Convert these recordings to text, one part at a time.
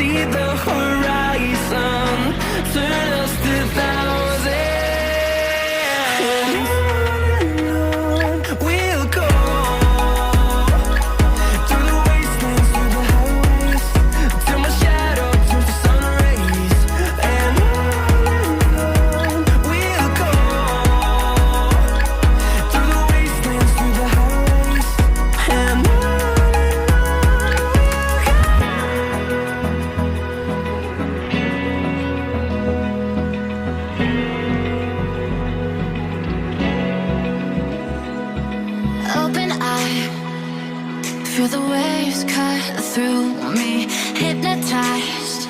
see the horizon, turn us to thousands. And on we'll go, through the wastelands, through the highways, till my shadow turns to sun rays. And on we'll go, through the wastelands, through the highways, and on. Open eye, feel the waves cut through me, hypnotized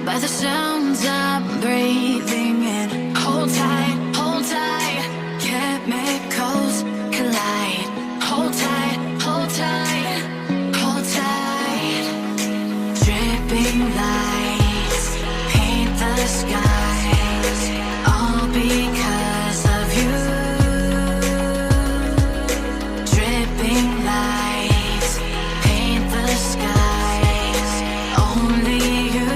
by the sounds I'm breathing in. Hold tight, chemicals collide. Hold tight, hold tight, hold tight. Dripping lights paint the skies, all because of you. Dripping lights paint the skies, only you.